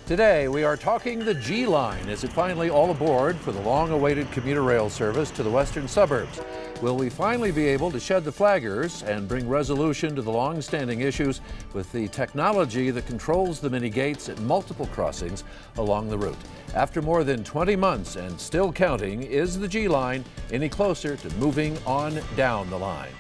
Today, we are talking the G Line. Is it finally all aboard for the long-awaited commuter rail service to the western suburbs? Will we finally be able to shed the flaggers and bring resolution to the long-standing issues with the technology that controls the mini gates at multiple crossings along the route? After more than 20 months and still counting, is the G Line any closer to moving on down the line?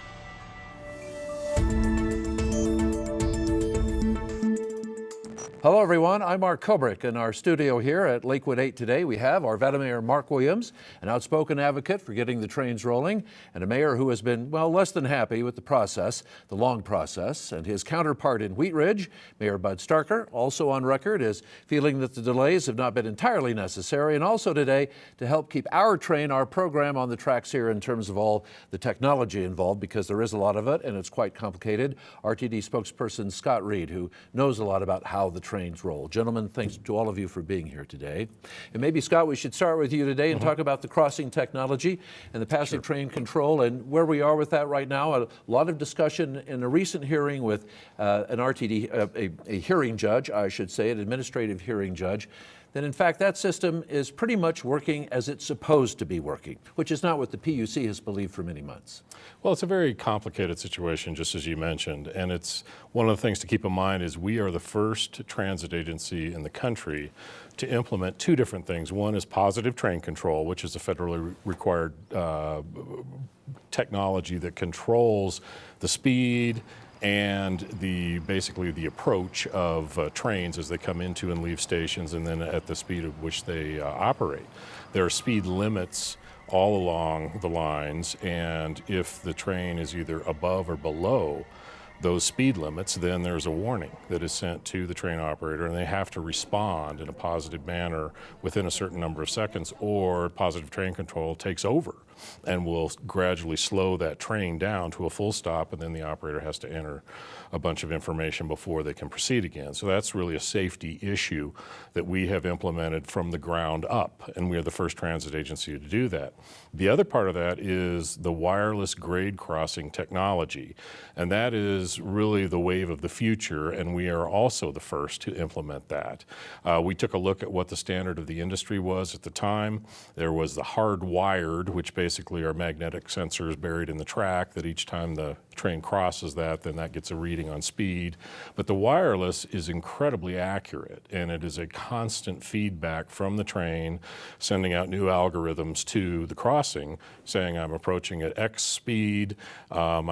Hello everyone, I'm Mark Koebrich. In our studio here at Lakewood 8 today, we have our Arvada Mayor Mark Williams, an outspoken advocate for getting the trains rolling, and a mayor who has been, well, less than happy with the process, the long process, and his counterpart in Wheat Ridge, Mayor Bud Starker, also on record as feeling that the delays have not been entirely necessary, and also today to help keep our train, our program on the tracks here in terms of all the technology involved, because there is a lot of it and it's quite complicated. RTD spokesperson Scott Reed, who knows a lot about how the trains roll. Gentlemen, thanks to all of you for being here today. And maybe, Scott, we should start with you today and talk about the crossing technology and the passive train control and where we are with that right now. A lot of discussion in a recent hearing with an RTD, a hearing judge, I should say, an administrative hearing judge, that in fact that system is pretty much working as it's supposed to be working, which is not what the PUC has believed for many months. Well, it's a very complicated situation, just as you mentioned, and it's one of the things to keep in mind is we are the first transit agency in the country to implement two different things. One is positive train control, which is a federally required technology that controls the speed and basically the approach of trains as they come into and leave stations, and then at the speed at which they operate. There are speed limits all along the lines, and if the train is either above or below those speed limits, then there's a warning that is sent to the train operator, and they have to respond in a positive manner within a certain number of seconds, or positive train control takes over and will gradually slow that train down to a full stop, and then the operator has to enter a bunch of information before they can proceed again. So that's really a safety issue that we have implemented from the ground up, and we are the first transit agency to do that. The other part of that is the wireless grade crossing technology, and that is really the wave of the future, and we are also the first to implement that. We took a look at what the standard of the industry was at the time. There was the hardwired, which basically are magnetic sensors buried in the track that each time the train crosses that, then that gets a reading on speed. But the wireless is incredibly accurate, and it is a constant feedback from the train, sending out new algorithms to the crossing, saying I'm approaching at X speed, I'll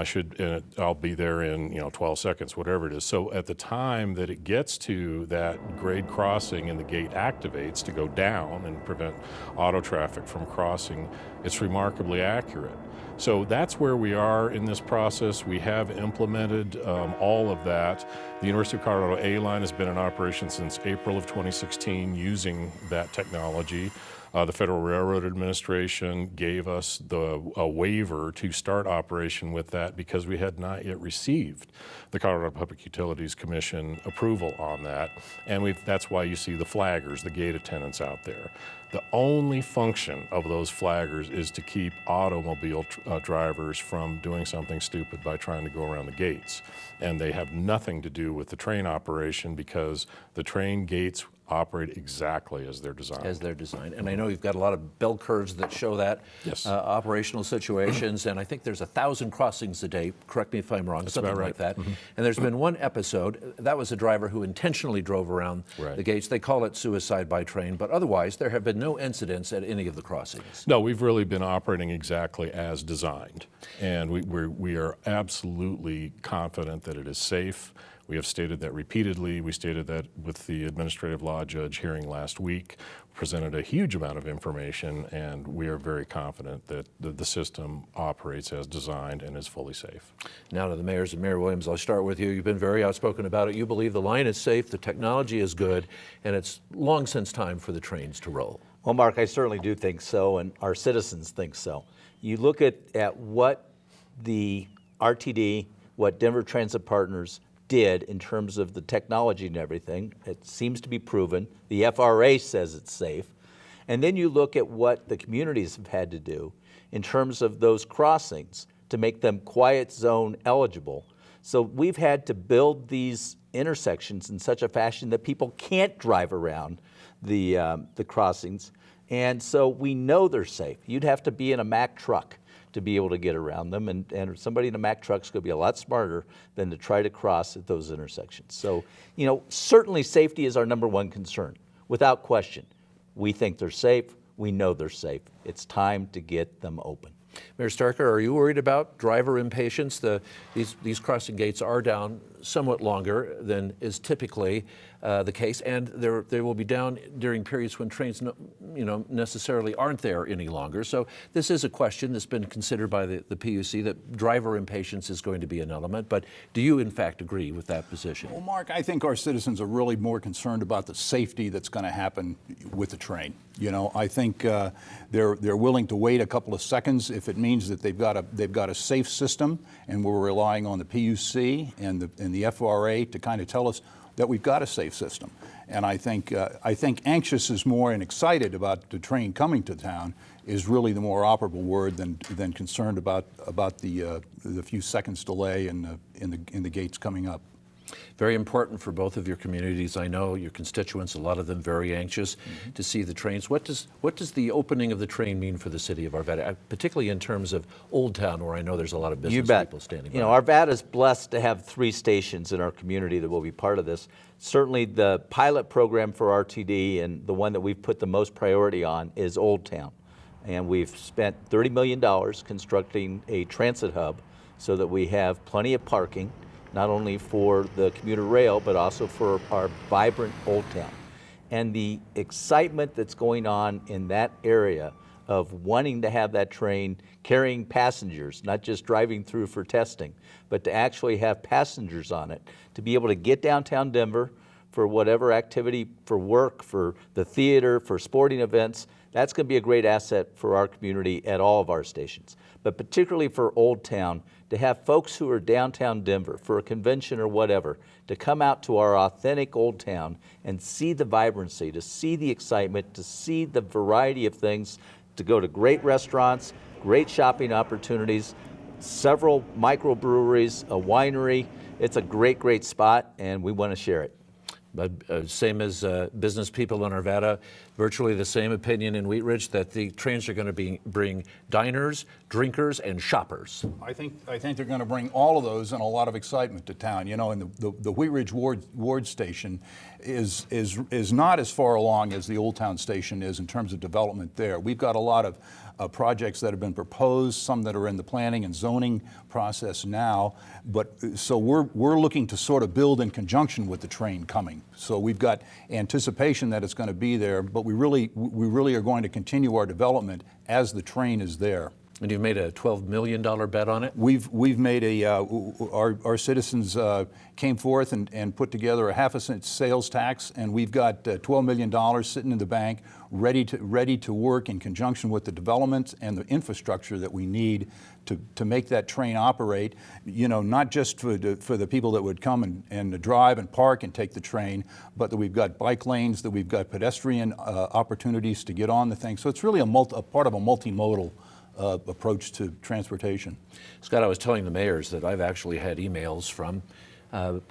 be there in 12 seconds, whatever it is. So at the time that it gets to that grade crossing and the gate activates to go down and prevent auto traffic from crossing, it's remarkably accurate. So that's where we are in this process. We have implemented all of that. The University of Colorado A line has been in operation since April of 2016 using that technology. The Federal Railroad Administration gave us a waiver to start operation with that because we had not yet received the Colorado Public Utilities Commission approval on that. And that's why you see the flaggers, the gate attendants out there. The only function of those flaggers is to keep automobile drivers from doing something stupid by trying to go around the gates. And they have nothing to do with the train operation because the train gates operate exactly as they're designed. As they're designed. And I know you've got a lot of bell curves that show that, yes. Operational situations, and I think there's 1,000 crossings a day, correct me if I'm wrong, That's something about right. like that. And there's been one episode, that was a driver who intentionally drove around the gates. They call it suicide by train, but otherwise there have been no incidents at any of the crossings. No, we've really been operating exactly as designed, and we are absolutely confident that it is safe. We have stated that repeatedly. We stated that with the administrative law judge hearing last week, presented a huge amount of information, and we are very confident that the system operates as designed and is fully safe. Now to the mayors, and Mayor Williams, I'll start with you. You've been very outspoken about it. You believe the line is safe, the technology is good, and it's long since time for the trains to roll. Well, Mark, I certainly do think so, and our citizens think so. You look at what the RTD, what Denver Transit Partners did in terms of the technology and everything. It seems to be proven. The FRA says it's safe. And then you look at what the communities have had to do in terms of those crossings to make them quiet zone eligible. So we've had to build these intersections in such a fashion that people can't drive around the crossings. And so we know they're safe. You'd have to be in a Mack truck to be able to get around them, and somebody in a Mack truck's going to be a lot smarter than to try to cross at those intersections. So, certainly safety is our number one concern, without question. We think they're safe. We know they're safe. It's time to get them open. Mayor Starker, are you worried about driver impatience? These crossing gates are down somewhat longer than is typically the case, and they will be down during periods when trains necessarily aren't there any longer. So this is a question that's been considered by the PUC, that driver impatience is going to be an element. But do you in fact agree with that position? Well, Mark, I think our citizens are really more concerned about the safety that's going to happen with the train. I think they're willing to wait a couple of seconds if it means that they've got a safe system, and we're relying on the PUC and the FRA to kind of tell us that we've got a safe system. And I think anxious is more, and excited about the train coming to town is really the more operable word than concerned about the few seconds delay in the gates coming up. Very important for both of your communities. I know your constituents, a lot of them very anxious to see the trains. What does the opening of the train mean for the city of Arvada, particularly in terms of Old Town, where I know there's a lot of business people standing by? Arvada is blessed to have 3 stations in our community that will be part of this. Certainly the pilot program for RTD, and the one that we've put the most priority on, is Old Town. And we've spent $30 million constructing a transit hub so that we have plenty of parking, not only for the commuter rail, but also for our vibrant Old Town. And the excitement that's going on in that area of wanting to have that train carrying passengers, not just driving through for testing, but to actually have passengers on it, to be able to get downtown Denver for whatever activity, for work, for the theater, for sporting events, that's going to be a great asset for our community at all of our stations. But particularly for Old Town, to have folks who are downtown Denver for a convention or whatever, to come out to our authentic Old Town and see the vibrancy, to see the excitement, to see the variety of things, to go to great restaurants, great shopping opportunities, several microbreweries, a winery. It's a great, great spot, and we want to share it. But same as business people in Arvada, virtually the same opinion in Wheat Ridge, that the trains are going to bring diners, drinkers, and shoppers. I think they're going to bring all of those and a lot of excitement to town. And the Wheat Ridge Ward station is not as far along as the Old Town station is in terms of development there. We've got a lot of projects that have been proposed, some that are in the planning and zoning process now. But so we're looking to sort of build in conjunction with the train coming. So we've got anticipation that it's going to be there, but we really are going to continue our development as the train is there. And you've made a $12 million bet on it? We've made our citizens came forth and put together a half-a-cent sales tax, and we've got $12 million sitting in the bank, ready to work in conjunction with the development and the infrastructure that we need to make that train operate. Not just for the people that would come and drive and park and take the train, but that we've got bike lanes, that we've got pedestrian opportunities to get on the thing. So it's really a part of a multimodal approach to transportation. Scott, I was telling the mayors that I've actually had emails from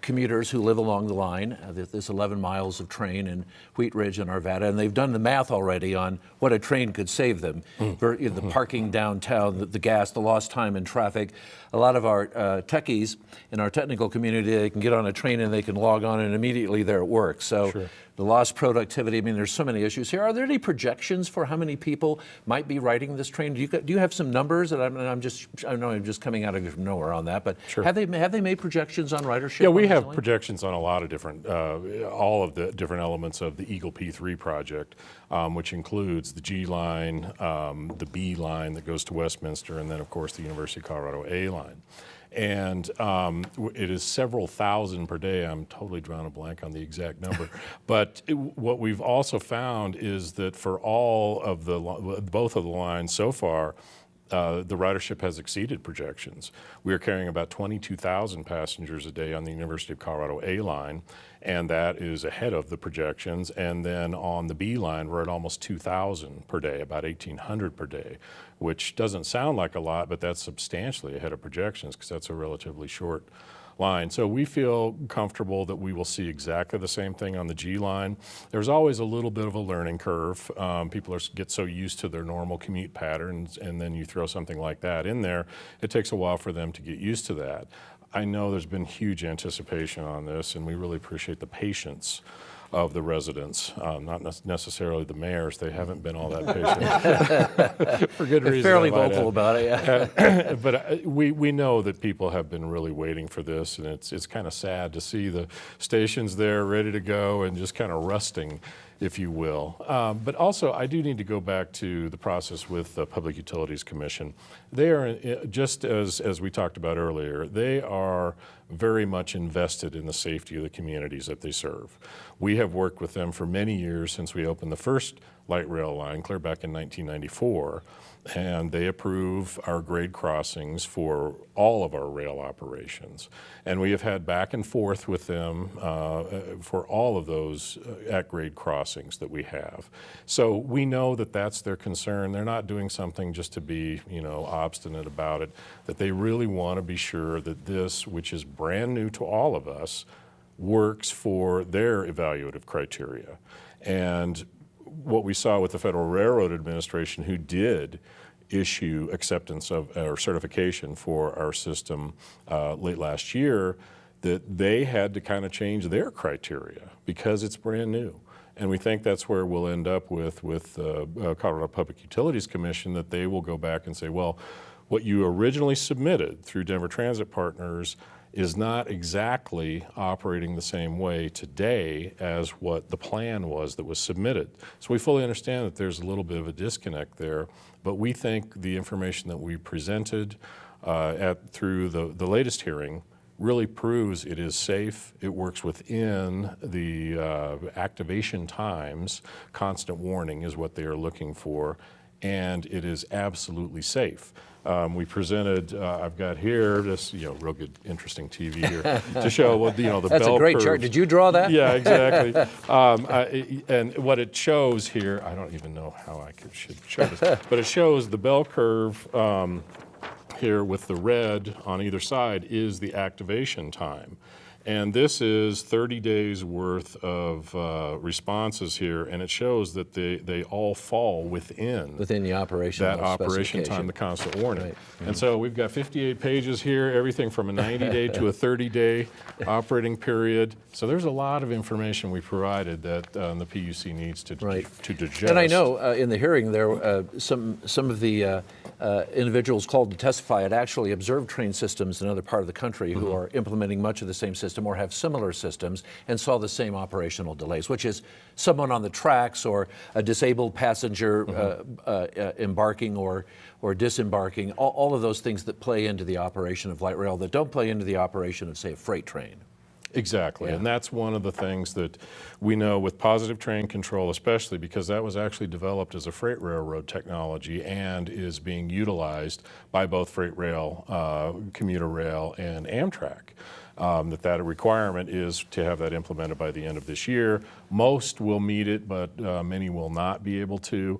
commuters who live along the line. There's 11 miles of train in Wheat Ridge and Arvada, and they've done the math already on what a train could save them. For the parking downtown, the gas, the lost time in traffic. A lot of our techies in our technical community, they can get on a train and they can log on and immediately they're at work. So sure. The lost productivity, there's so many issues here. Are there any projections for how many people might be riding this train? Do you have some numbers? And I know I'm just coming out of nowhere on that, but sure. Have they made projections on ridership? Yeah, we have projections on a lot of different, all of the different elements of the Eagle P3 project, which includes the G line, the B line that goes to Westminster, and then of course the University of Colorado A line. And it is several thousand per day. I'm totally drawing a blank on the exact number. But what we've also found is that for all of both of the lines so far, the ridership has exceeded projections. We are carrying about 22,000 passengers a day on the University of Colorado A line, and that is ahead of the projections. And then on the B line, we're at almost 2,000 per day, about 1,800 per day, which doesn't sound like a lot, but that's substantially ahead of projections because that's a relatively short line. So we feel comfortable that we will see exactly the same thing on the G line. There's always a little bit of a learning curve. People get so used to their normal commute patterns, and then you throw something like that in there, it takes a while for them to get used to that. I know there's been huge anticipation on this, and we really appreciate the patience of the residents, not necessarily the mayors. They haven't been all that patient for good reason. Fairly vocal about it, yeah. But we know that people have been really waiting for this, and it's kind of sad to see the stations there ready to go and just kind of rusting, if you will. But also, I do need to go back to the process with the Public Utilities Commission. They are, just as we talked about earlier, they are very much invested in the safety of the communities that they serve. We have worked with them for many years since we opened the first light rail line, clear back in 1994, and they approve our grade crossings for all of our rail operations. And we have had back and forth with them for all of those at-grade crossings that we have. So we know that that's their concern. They're not doing something just to be, obstinate about it, that they really want to be sure that this, which is brand new to all of us, works for their evaluative criteria. And what we saw with the Federal Railroad Administration, who did issue acceptance of or certification for our system late last year, that they had to kind of change their criteria because it's brand new. And we think that's where we'll end up with Colorado Public Utilities Commission, that they will go back and say, well, what you originally submitted through Denver Transit Partners is not exactly operating the same way today as what the plan was that was submitted. So we fully understand that there's a little bit of a disconnect there, but we think the information that we presented through the latest hearing really proves it is safe, it works within the activation times. Constant warning is what they are looking for, and it is absolutely safe. We presented, I've got here this, real good, interesting TV here to show what, the That's bell curve. a great chart. Did you draw that? Yeah, exactly. And what it shows here, I don't even know how I should show this, but it shows the bell curve here with the red on either side is the activation time. And this is 30 days worth of responses here, and it shows that they all fall within the operation that operation time, the constant warning. Right. And so we've got 58 pages here, everything from a 90-day to a 30-day operating period. So there's a lot of information we provided that the PUC needs to digest. And I know in the hearing there, some of the individuals called to testify had actually observed train systems in another part of the country who are implementing much of the same system or have similar systems and saw the same operational delays, which is someone on the tracks or a disabled passenger embarking or disembarking, all of those things that play into the operation of light rail that don't play into the operation of, say, a freight train. Exactly, Yeah. and that's one of the things that we know with positive train control, especially because that was actually developed as a freight railroad technology and is being utilized by both freight rail, commuter rail, and Amtrak. That requirement is to have that implemented by the end of this year. Most will meet it, but many will not be able to.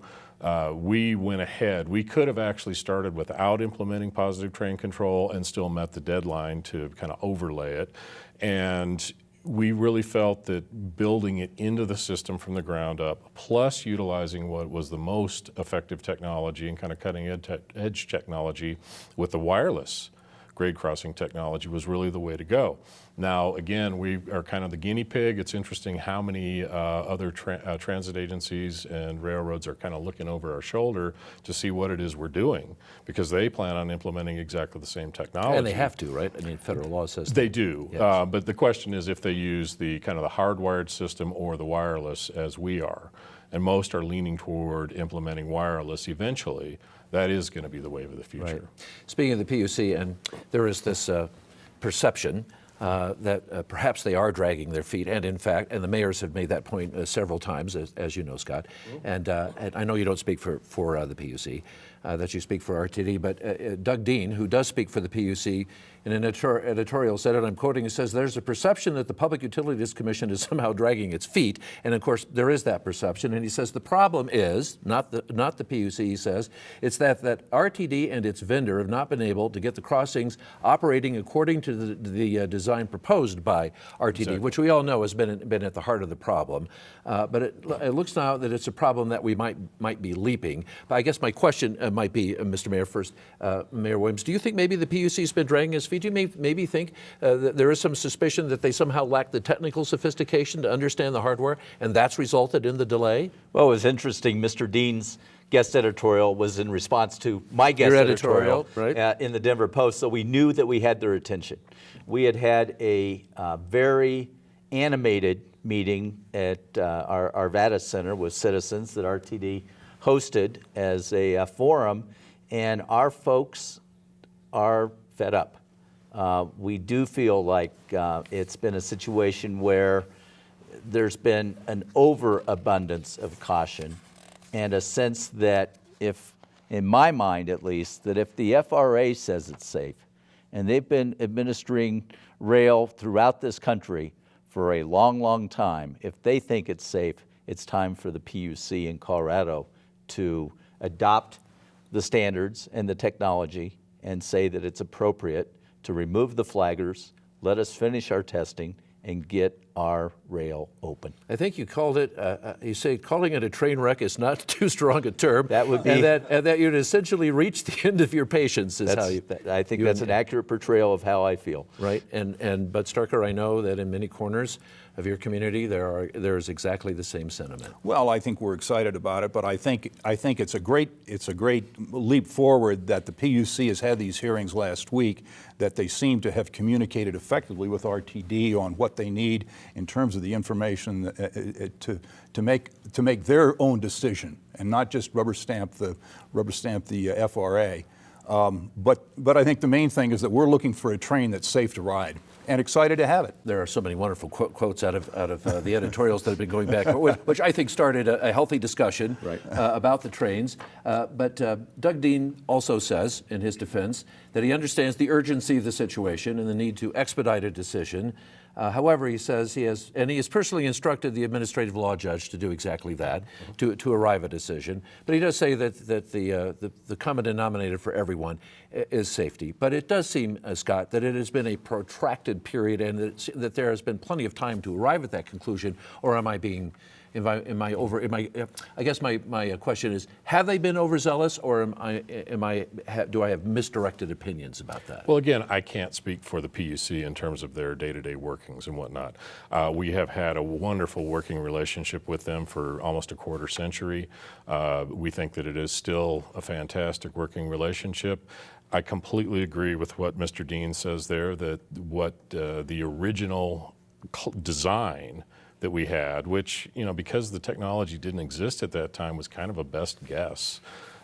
We went ahead. We could have actually started without implementing positive train control and still met the deadline to kind of overlay it. And we really felt that building it into the system from the ground up, plus utilizing what was the most effective technology and kind of cutting edge technology with the wireless grade crossing technology, was really the way to go. Now, again, we are kind of the guinea pig. It's interesting how many other transit agencies and railroads are kind of looking over our shoulder to see what it is we're doing, because they plan on implementing exactly the same technology. And they have to, right? I mean, federal law says they do. Yes. But the question is if they use the kind of the hardwired system or the wireless, as we are. And most are leaning toward implementing wireless eventually. That is going to be the wave of the future. Right. Speaking of the PUC, and there is this perception that perhaps they are dragging their feet, and in fact, and the mayors have made that point several times, as you know, Scott, and I know you don't speak for the PUC, that you speak for RTD, but Doug Dean, who does speak for the PUC, in an editorial said, and I'm quoting, he says, "There's a perception that the Public Utilities Commission is somehow dragging its feet," and of course there is that perception. And he says the problem is not the PUC. He says it's that RTD and its vendor have not been able to get the crossings operating according to the design proposed by RTD, exactly, which we all know has been at the heart of the problem. But it looks now that it's a problem that we might be leaping. But I guess my question might be, Mr. Mayor, first, Mayor Williams, do you think maybe the PUC's been dragging its feet? Do you maybe think that there is some suspicion that they somehow lack the technical sophistication to understand the hardware, and that's resulted in the delay? Well, it was interesting. Mr. Dean's guest editorial was in response to my guest editorial right? In the Denver Post, so we knew that we had their attention. We had a very animated meeting at our Arvada Center with citizens that RTD hosted as a forum, and our folks are fed up. We do feel like it's been a situation where there's been an overabundance of caution and a sense that if, in my mind at least, that if the FRA says it's safe, and they've been administering rail throughout this country for a long, long time, if they think it's safe, it's time for the PUC in Colorado to adopt the standards and the technology and say that it's appropriate to remove the flaggers, let us finish our testing, and get our rail open. I think you called it, you say calling it a train wreck is not too strong a term. That would be. And that you'd essentially reached the end of your patience is how you. I think that's an accurate portrayal of how I feel. Right, but Starker, I know that in many corners of your community there's exactly the same sentiment. Well, I think we're excited about it, but I think it's a great leap forward that the PUC has had these hearings last week, that they seem to have communicated effectively with RTD on what they need in terms of the information to make their own decision and not just rubber stamp the FRA. But I think the main thing is that we're looking for a train that's safe to ride, and excited to have it. There are so many wonderful quotes out of the editorials that have been going back, which I think started a healthy discussion about the trains. But Doug Dean also says, in his defense, that he understands the urgency of the situation and the need to expedite a decision. However, he says he has personally instructed the administrative law judge to do exactly that, to arrive at a decision. But he does say that the common denominator for everyone is safety. But it does seem, Scott, that it has been a protracted period and that there has been plenty of time to arrive at that conclusion. Or am I being? I guess my question is, have they been overzealous, or do I have misdirected opinions about that? Well, again, I can't speak for the PUC in terms of their day-to-day workings and whatnot. We have had a wonderful working relationship with them for almost a quarter century. We think that it is still a fantastic working relationship. I completely agree with what Mr. Dean says there, that what the original design that we had, which, because the technology didn't exist at that time, was kind of a best guess.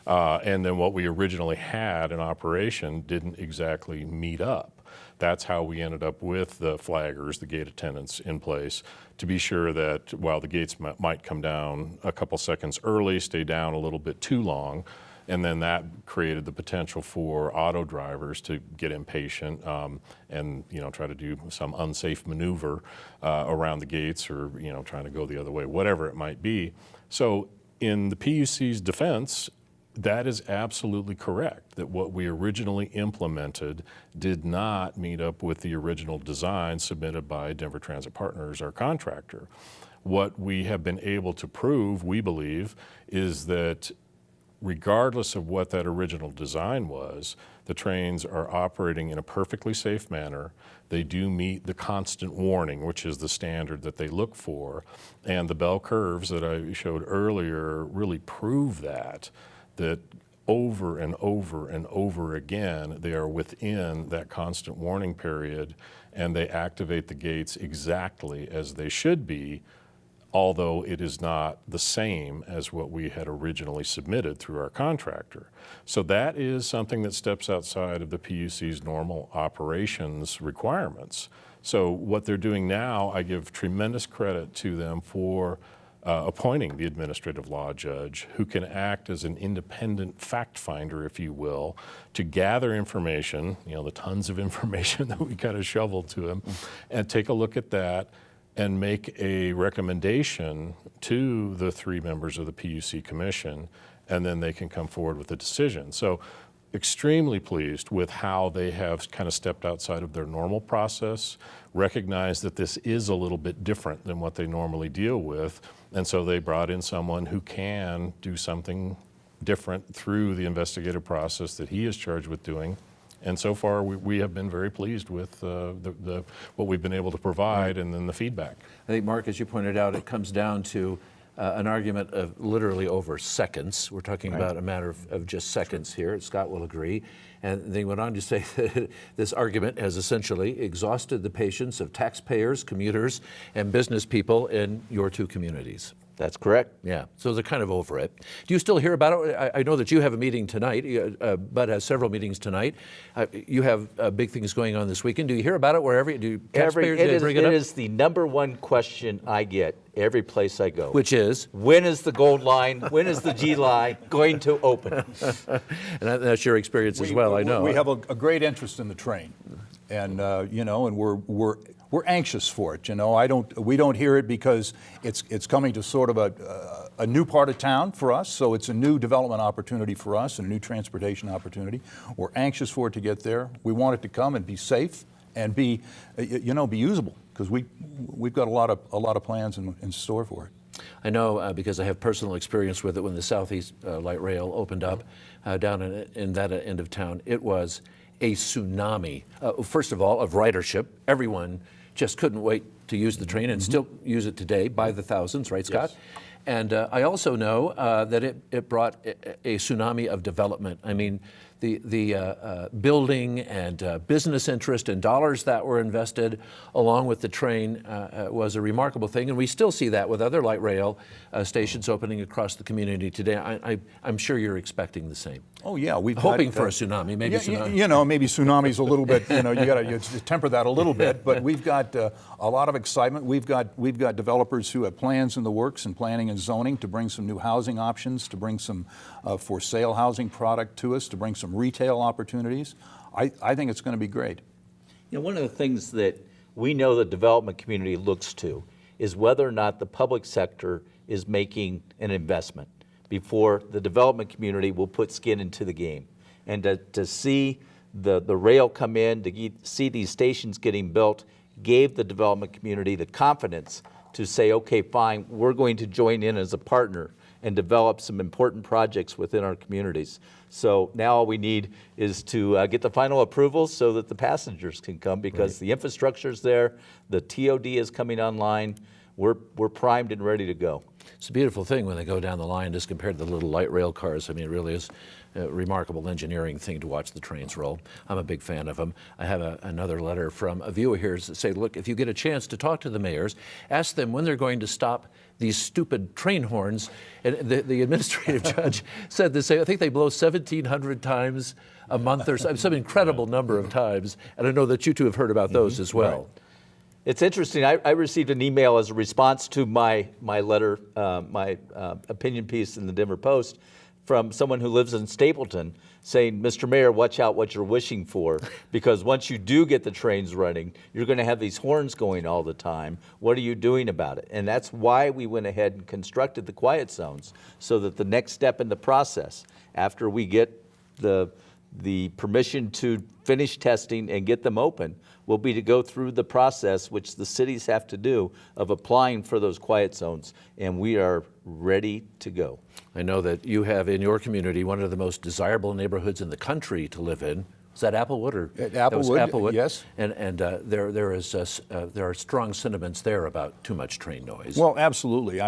And then what we originally had in operation didn't exactly meet up. That's how we ended up with the flaggers, the gate attendants in place, to be sure that while the gates might come down a couple seconds early, stay down a little bit too long, and then that created the potential for auto drivers to get impatient and try to do some unsafe maneuver around the gates, or trying to go the other way, whatever it might be. So in the PUC's defense, that is absolutely correct, that what we originally implemented did not meet up with the original design submitted by Denver Transit Partners, our contractor. What we have been able to prove, we believe, is that regardless of what that original design was, the trains are operating in a perfectly safe manner. They do meet the constant warning, which is the standard that they look for. And the bell curves that I showed earlier really prove that over and over and over again, they are within that constant warning period, and they activate the gates exactly as they should be, although it is not the same as what we had originally submitted through our contractor. So that is something that steps outside of the PUC's normal operations requirements. So what they're doing now, I give tremendous credit to them for appointing the administrative law judge who can act as an independent fact finder, if you will, to gather information, the tons of information that we kind of shoveled to him, and take a look at that and make a recommendation to the 3 members of the PUC commission, and then they can come forward with a decision. So extremely pleased with how they have kind of stepped outside of their normal process, recognized that this is a little bit different than what they normally deal with, and so they brought in someone who can do something different through the investigative process that he is charged with doing. And so far, we have been very pleased with what we've been able to provide and then the feedback. I think, Mark, as you pointed out, it comes down to an argument of literally over seconds. We're talking about a matter of just seconds here. Scott will agree. And they went on to say that this argument has essentially exhausted the patience of taxpayers, commuters, and business people in your 2 communities. That's correct. Yeah, so they're kind of over it. Do you still hear about it? I know that you have a meeting tonight, Bud has several meetings tonight. You have big things going on this weekend. Do you hear about it wherever? Do taxpayers bring it up? It is the #1 question I get every place I go. Which is? When is the gold line, when is the G line going to open? And that's your experience as well, I know. We have a great interest in the train, and and we're anxious for it. We don't hear it because it's coming to sort of a new part of town for us. So it's a new development opportunity for us and a new transportation opportunity. We're anxious for it to get there. We want it to come and be safe and be usable, because we've got a lot of plans in store for it. I know because I have personal experience with it when the Southeast Light Rail opened up down in that end of town. It was a tsunami, first of all, of ridership. Everyone just couldn't wait to use the train and still use it today by the thousands, right, Scott? Yes. And I also know that it brought a tsunami of development. I mean, the building and business interest and dollars that were invested along with the train was a remarkable thing. And we still see that with other light rail stations opening across the community today. I'm sure you're expecting the same. Oh yeah, we've hoping for a tsunami, maybe tsunami. Maybe tsunami's a little bit. You got to temper that a little bit. But we've got a lot of excitement. We've got developers who have plans in the works in planning and zoning to bring some new housing options, to bring some for sale housing product to us, to bring some retail opportunities. I think it's going to be great. One of the things that we know the development community looks to is whether or not the public sector is making an investment before the development community will put skin into the game. And to see the rail come in, to see these stations getting built, gave the development community the confidence to say, okay, fine, we're going to join in as a partner and develop some important projects within our communities. So now all we need is to get the final approval so that the passengers can come, because the infrastructure's there, the TOD is coming online, we're primed and ready to go. It's a beautiful thing when they go down the line, just compared to the little light rail cars. I mean, it really is a remarkable engineering thing to watch the trains roll. I'm a big fan of them. I have another letter from a viewer here that say, look, if you get a chance to talk to the mayors, ask them when they're going to stop these stupid train horns. And the administrative judge said the same. I think they blow 1,700 times a month or some incredible number of times. And I know that you two have heard about those as well. Right. It's interesting. I received an email as a response to my letter, my opinion piece in the Denver Post, from someone who lives in Stapleton saying, Mr. Mayor, watch out what you're wishing for, because once you do get the trains running, you're going to have these horns going all the time. What are you doing about it? And that's why we went ahead and constructed the quiet zones, so that the next step in the process, after we get the permission to finish testing and get them open, will be to go through the process, which the cities have to do, of applying for those quiet zones, and we are ready to go. I know that you have in your community one of the most desirable neighborhoods in the country to live in. Is that Applewood or Applewood? Yes. And there are strong sentiments there about too much train noise. Well, absolutely.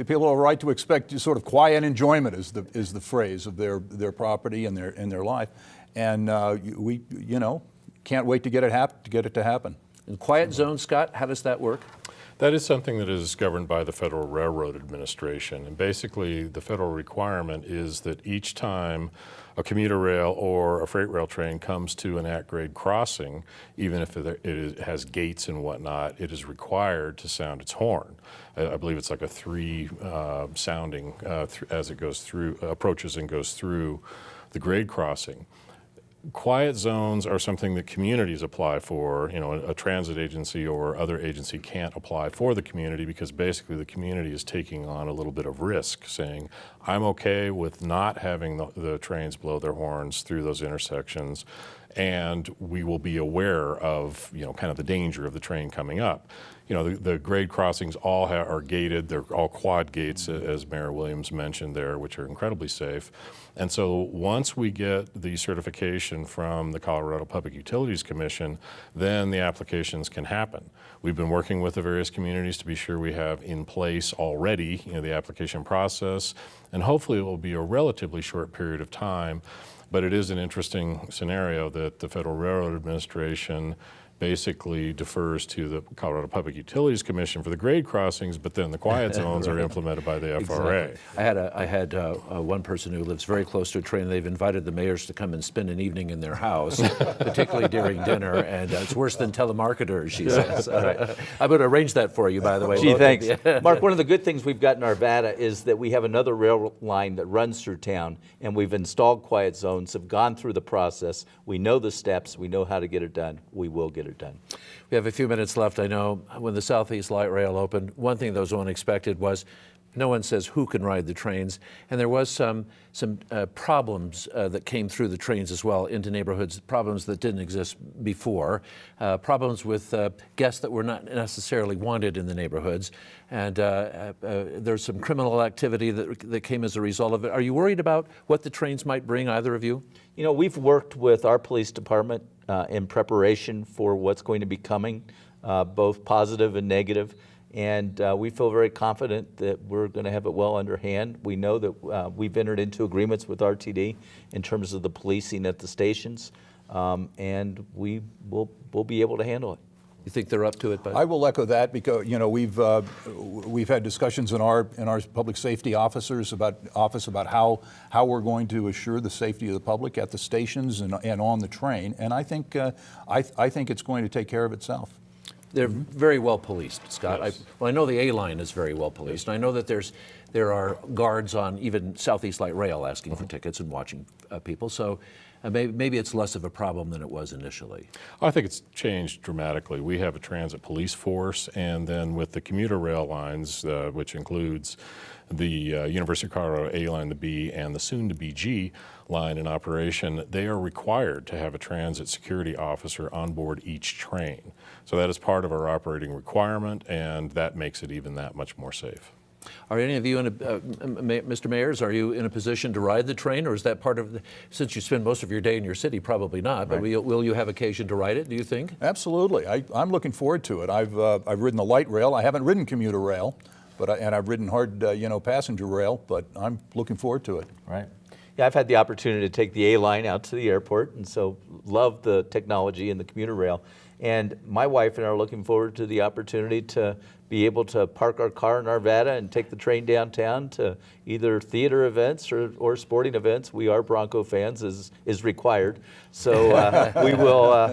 People are right to expect sort of quiet enjoyment is the phrase of their property and their life, and we can't wait to get it to happen. And quiet zones, Scott, how does that work? That is something that is governed by the Federal Railroad Administration. And basically, the federal requirement is that each time a commuter rail or a freight rail train comes to an at-grade crossing, even if it has gates and whatnot, it is required to sound its horn. I believe it's like a 3 sounding as it goes through, approaches and goes through the grade crossing. Quiet zones are something that communities apply for. You know, a transit agency or other agency can't apply for the community because basically the community is taking on a little bit of risk, saying, I'm okay with not having the trains blow their horns through those intersections, and we will be aware of, you know, kind of the danger of the train coming up. You know, the grade crossings all are gated. They're all quad gates, as Mayor Williams mentioned there, which are incredibly safe. And so once we get the certification from the Colorado Public Utilities Commission, then the applications can happen. We've been working with the various communities to be sure we have in place already, you know, the application process, and hopefully it will be a relatively short period of time. But it is an interesting scenario that the Federal Railroad Administration basically defers to the Colorado Public Utilities Commission for the grade crossings, but then the quiet zones are implemented by the FRA. Exactly. I had one person who lives very close to a train. They've invited the mayors to come and spend an evening in their house, particularly during dinner, and it's worse than telemarketers, she says. I'm going to arrange that for you, by the way. Gee, thanks. Mark, one of the good things we've got in Arvada is that we have another rail line that runs through town, and we've installed quiet zones, have gone through the process. We know the steps. We know how to get it done. We will get it done. We have a few minutes left. I know when the Southeast Light Rail opened, one thing that was unexpected was no one says who can ride the trains, and there was some problems that came through the trains as well into neighborhoods, problems that didn't exist before, problems with guests that were not necessarily wanted in the neighborhoods, and there's some criminal activity that came as a result of it. Are you worried about what the trains might bring, either of you? You know, we've worked with our police department in preparation for what's going to be coming, both positive and negative. And we feel very confident that we're going to have it well underhand. We know that we've entered into agreements with RTD in terms of the policing at the stations, and we'll be able to handle it. You think they're up to it, Bud? I will echo that because, you know, we've had discussions in our public safety officers about how we're going to assure the safety of the public at the stations and on the train, and I think it's going to take care of itself. They're very well policed, Scott. Yes. I know the A line is very well policed. I know that there are guards on even Southeast Light Rail asking for tickets and watching people. So maybe it's less of a problem than it was initially. I think it's changed dramatically. We have a transit police force, and then with the commuter rail lines, which includes the University of Colorado A line, the B, and the soon-to-be G line in operation, they are required to have a transit security officer on board each train. So that is part of our operating requirement, and that makes it even that much more safe. Are any of you, Mr. Mayors, are you in a position to ride the train, or is that part of since you spend most of your day in your city, probably not, but will you have occasion to ride it, do you think? Absolutely. I'm looking forward to it. I've ridden the light rail. I haven't ridden commuter rail, and I've ridden hard, passenger rail, but I'm looking forward to it. Right. Yeah, I've had the opportunity to take the A line out to the airport, and so love the technology and the commuter rail. And my wife and I are looking forward to the opportunity to be able to park our car in Arvada and take the train downtown to either theater events or sporting events. We are Bronco fans, is required. So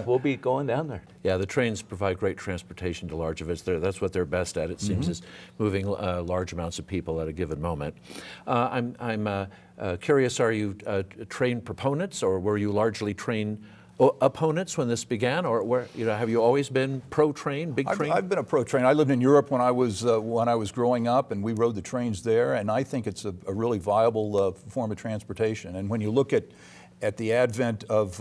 we'll be going down there. Yeah, the trains provide great transportation to large events. That's what they're best at, it seems, is moving large amounts of people at a given moment. I'm curious, are you train proponents, or were you largely train opponents when this began, or have you always been pro-train, big train? I've been a pro-train. I lived in Europe when I was growing up, and we rode the trains there, and I think it's a really viable form of transportation. And when you look at the advent of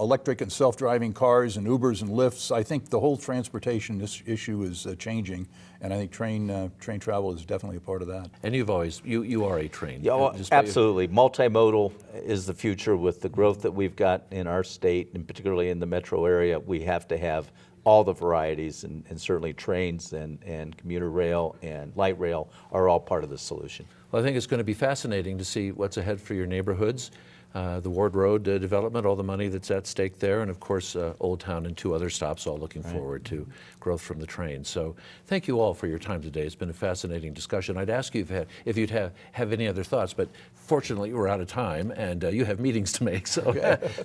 electric and self-driving cars and Ubers and Lyfts, I think the whole transportation issue is changing, and I think train travel is definitely a part of that. And you are a train. Yeah, well, absolutely. Multimodal is the future with the growth that we've got in our state, and particularly in the metro area. We have to have all the varieties, and certainly trains and commuter rail and light rail are all part of the solution. Well, I think it's going to be fascinating to see what's ahead for your neighborhoods. the Ward Road development, all the money that's at stake there, and of course Old Town and 2 other stops, all looking forward to growth from the train. So thank you all for your time today. It's been a fascinating discussion. I'd ask you if you'd have any other thoughts, but fortunately we're out of time and you have meetings to make. So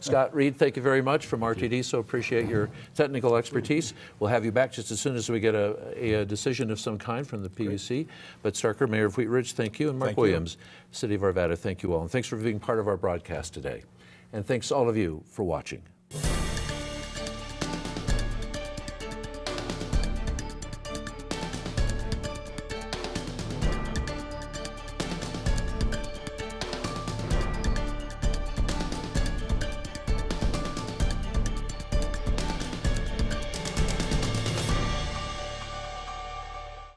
Scott Reed, thank you very much from RTD, so appreciate your technical expertise. We'll have you back just as soon as we get a decision of some kind from the PUC. But Starker, Mayor of Wheat Ridge, thank you, and Mark Williams, City of Arvada, thank you all. And thanks for being part of our broadcast today. And thanks to all of you for watching.